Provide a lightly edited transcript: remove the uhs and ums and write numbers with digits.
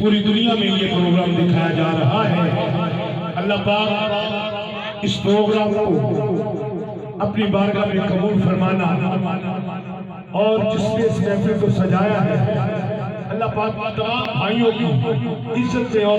पूरी दुनिया में ये प्रोग्राम दिखाया जा रहा है। अल्लाह पाक इस प्रोग्राम को अपनी बारगाह में कबूल फरमाना और जिसने इस महफिल को सजाया है, अल्लाह पाक तमाम भाइयों की इज्जत से और